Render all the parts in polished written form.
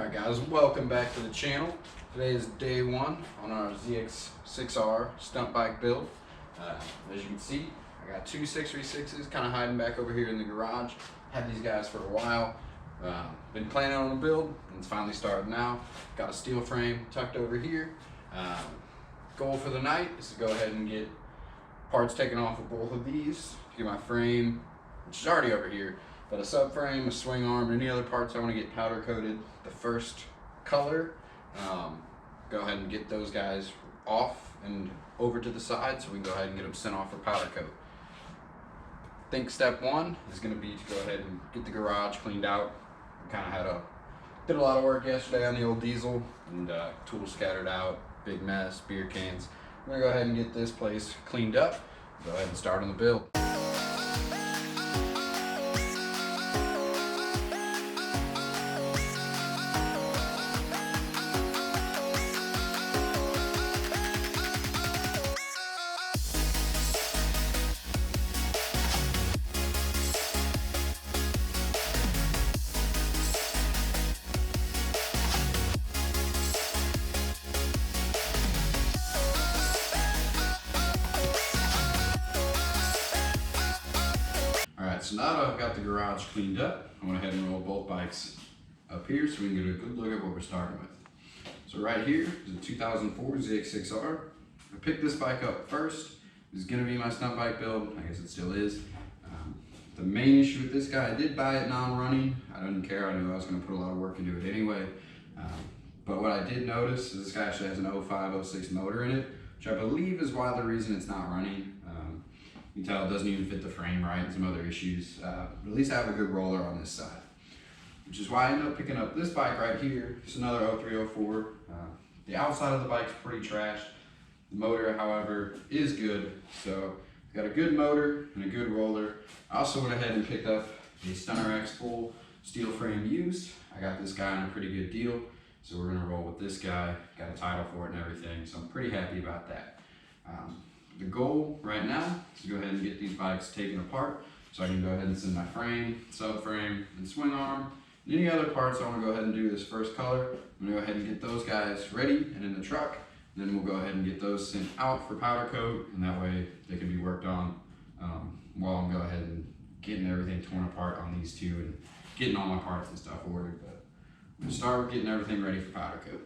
Alright guys, welcome back to the channel. Today is day one on our ZX6R stunt bike build. As you can see, I got two 636s kind of hiding back over here in the garage. Had these guys for a while. Been planning on a build and it's finally started now. Got a steel frame tucked over here. Goal for the night is to go ahead and get parts taken off of both of these. Get my frame, which is already over here, but a subframe, a swing arm, any other parts I want to get powder coated the first color. Go ahead and get those guys off and over to the side so we can go ahead and get them sent off for powder coat. I think step one is going to be to go ahead and get the garage cleaned out. We kind of did a lot of work yesterday on the old diesel and tools scattered out, big mess, beer cans. I'm going to go ahead and get this place cleaned up. Go ahead and start on the build. So now that I've got the garage cleaned up, I went ahead and roll both bikes up here so we can get a good look at what we're starting with. So right here is a 2004 ZX6R. I picked this bike up first. This is going to be my stunt bike build. I guess it still is. The main issue with this guy, I did buy it non-running. I didn't care. I knew I was going to put a lot of work into it anyway. But what I did notice is this guy actually has an 05-06 motor in it, which I believe is why the reason it's not running. You can tell it doesn't even fit the frame right and some other issues. But at least I have a good roller on this side, which is why I ended up picking up this bike right here. It's another 03-04. The outside of the bike's pretty trashed. The motor, however, is good. So it's got a good motor and a good roller. I also went ahead and picked up a Stunner X full steel frame used. I got this guy on a pretty good deal. So we're gonna roll with this guy. Got a title for it and everything. So I'm pretty happy about that. The goal right now is to go ahead and get these bikes taken apart so I can go ahead and send my frame, subframe, and swing arm, and any other parts I want to go ahead and do this first color. I'm going to go ahead and get those guys ready and in the truck, and then we'll go ahead and get those sent out for powder coat, and that way they can be worked on while I'm going ahead and getting everything torn apart on these two and getting all my parts and stuff ordered. But I'm going to start with getting everything ready for powder coat.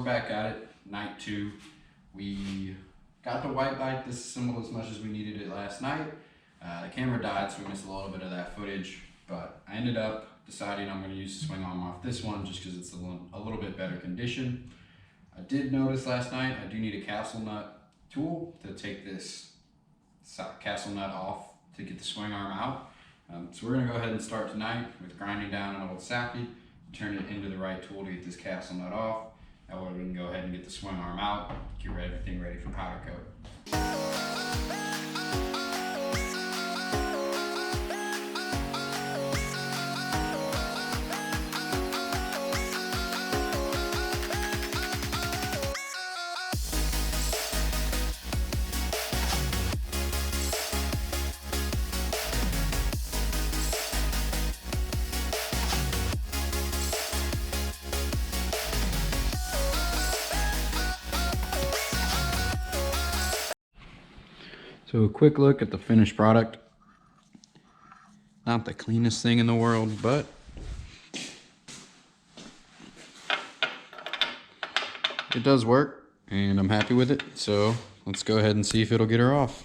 we're back at it, night 2. We got the white bike disassembled as much as we needed it last night. The camera died, so we missed a little bit of that footage, but I ended up deciding I'm going to use the swing arm off this one just because it's a little bit better condition. I did notice last night I do need a castle nut tool to take this castle nut off to get the swing arm out. So we're going to go ahead and start tonight with grinding down an old Saki, turn it into the right tool to get this castle nut off. That way we can go ahead and get the swing arm out, get everything ready for powder coat. So a quick look at the finished product. Not the cleanest thing in the world, but it does work and I'm happy with it. So let's go ahead and see if it'll get her off.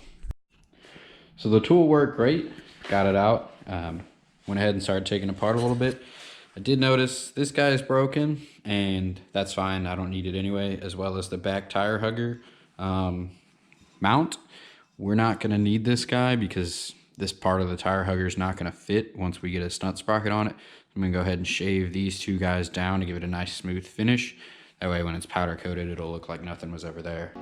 So the tool worked great, got it out. Went ahead and started taking it apart a little bit. I did notice this guy is broken and that's fine. I don't need it anyway, as well as the back tire hugger mount. We're not going to need this guy because this part of the tire hugger is not going to fit once we get a stunt sprocket on it. I'm going to go ahead and shave these two guys down to give it a nice smooth finish. That way when it's powder coated, it'll look like nothing was ever there.